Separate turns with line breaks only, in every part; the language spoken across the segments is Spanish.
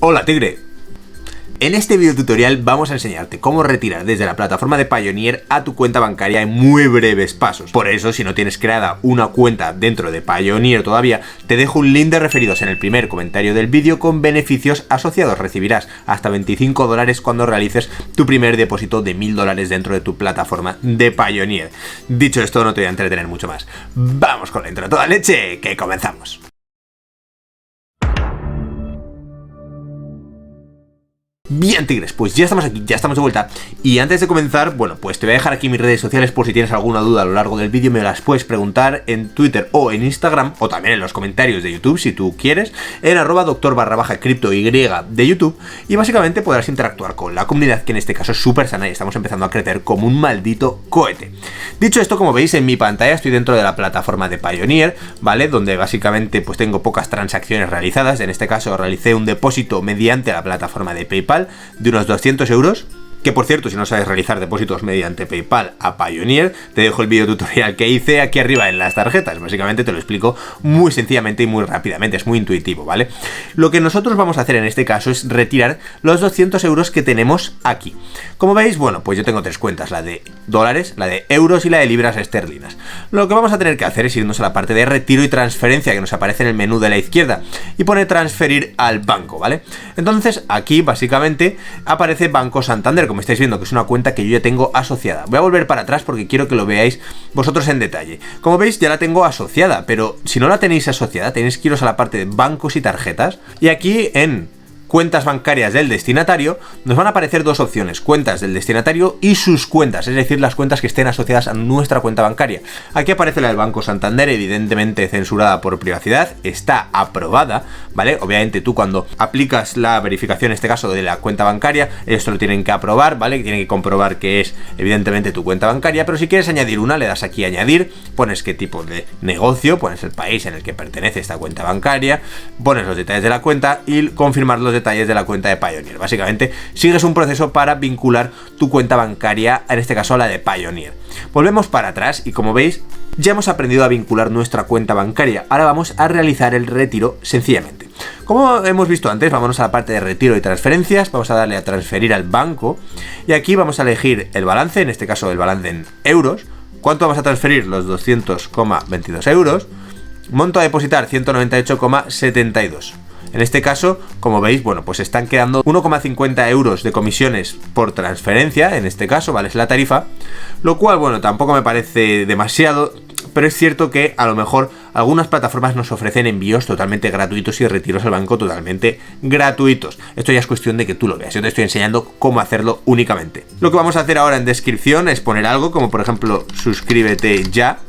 Hola Tigre. En este video tutorial vamos a enseñarte cómo retirar desde la plataforma de Payoneer a tu cuenta bancaria en muy breves pasos. Por eso, si no tienes creada una cuenta dentro de Payoneer todavía, te dejo un link de referidos en el primer comentario del vídeo con beneficios asociados. Recibirás hasta $25 cuando realices tu primer depósito de $1000 dentro de tu plataforma de Payoneer. Dicho esto, no te voy a entretener mucho más. Vamos con la intro a toda leche, que comenzamos. Bien, Tigres, pues ya estamos aquí, ya estamos de vuelta. Y antes de comenzar, bueno, pues te voy a dejar aquí mis redes sociales por si tienes alguna duda a lo largo del vídeo. Me las puedes preguntar en Twitter o en Instagram, o también en los comentarios de YouTube si tú quieres, en @doctor_criptoy de YouTube. Y básicamente podrás interactuar con la comunidad, que en este caso es súper sana y estamos empezando a crecer como un maldito cohete. Dicho esto, como veis en mi pantalla, estoy dentro de la plataforma de Payoneer, ¿vale? Donde básicamente pues tengo pocas transacciones realizadas. En este caso realicé un depósito mediante la plataforma de PayPal de unos 200 euros, que por cierto, si no sabes realizar depósitos mediante PayPal a Payoneer, te dejo el video tutorial que hice aquí arriba en las tarjetas. Básicamente te lo explico muy sencillamente y muy rápidamente, es muy intuitivo, ¿vale? Lo que nosotros vamos a hacer en este caso es retirar los 200 euros que tenemos aquí. Como veis, bueno, pues yo tengo tres cuentas, la de dólares, la de euros y la de libras esterlinas. Lo que vamos a tener que hacer es irnos a la parte de retiro y transferencia que nos aparece en el menú de la izquierda y pone transferir al banco, ¿vale? Entonces aquí básicamente aparece Banco Santander, como estáis viendo, que es una cuenta que yo ya tengo asociada. Voy a volver para atrás porque quiero que lo veáis vosotros en detalle. Como veis, ya la tengo asociada, pero si no la tenéis asociada, tenéis que iros a la parte de bancos y tarjetas, y aquí en cuentas bancarias del destinatario nos van a aparecer dos opciones: cuentas del destinatario y sus cuentas, es decir, las cuentas que estén asociadas a nuestra cuenta bancaria. Aquí aparece la del Banco Santander, evidentemente censurada por privacidad, está aprobada, ¿vale? Obviamente tú cuando aplicas la verificación, en este caso de la cuenta bancaria, esto lo tienen que aprobar, ¿vale? Tienen que comprobar que es evidentemente tu cuenta bancaria, pero si quieres añadir una, le das aquí a añadir, pones qué tipo de negocio, pones el país en el que pertenece esta cuenta bancaria, pones los detalles de la cuenta y confirmar los detalles de la cuenta de Payoneer. Básicamente sigues un proceso para vincular tu cuenta bancaria, en este caso a la de Payoneer. Volvemos para atrás y como veis ya hemos aprendido a vincular nuestra cuenta bancaria. Ahora vamos a realizar el retiro sencillamente. Como hemos visto antes, vámonos a la parte de retiro y transferencias, vamos a darle a transferir al banco y aquí vamos a elegir el balance, en este caso el balance en euros. ¿Cuánto vamos a transferir? Los 200,22 euros. Monto a depositar 198,72. En este caso, como veis, bueno, pues están quedando 1,50 euros de comisiones por transferencia, en este caso, ¿vale? Es la tarifa, lo cual, bueno, tampoco me parece demasiado, pero es cierto que a lo mejor algunas plataformas nos ofrecen envíos totalmente gratuitos y retiros al banco totalmente gratuitos. Esto ya es cuestión de que tú lo veas, yo te estoy enseñando cómo hacerlo únicamente. Lo que vamos a hacer ahora en descripción es poner algo como, por ejemplo, suscríbete ya.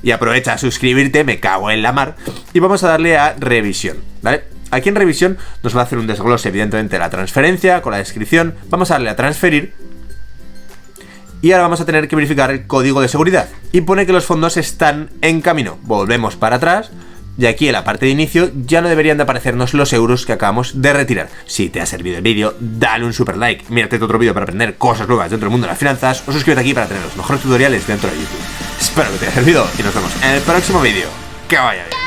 Y aprovecha a suscribirte, me cago en la mar. Y vamos a darle a revisión, ¿vale? Aquí en revisión nos va a hacer un desglose, evidentemente, de la transferencia con la descripción. Vamos a darle a transferir. Y ahora vamos a tener que verificar el código de seguridad. Y pone que los fondos están en camino. Volvemos para atrás. Y aquí en la parte de inicio ya no deberían de aparecernos los euros que acabamos de retirar. Si te ha servido el vídeo, dale un super like, mírate otro vídeo para aprender cosas nuevas dentro del mundo de las finanzas, o suscríbete aquí para tener los mejores tutoriales dentro de YouTube. Espero que te haya servido y nos vemos en el próximo vídeo. Que vaya bien.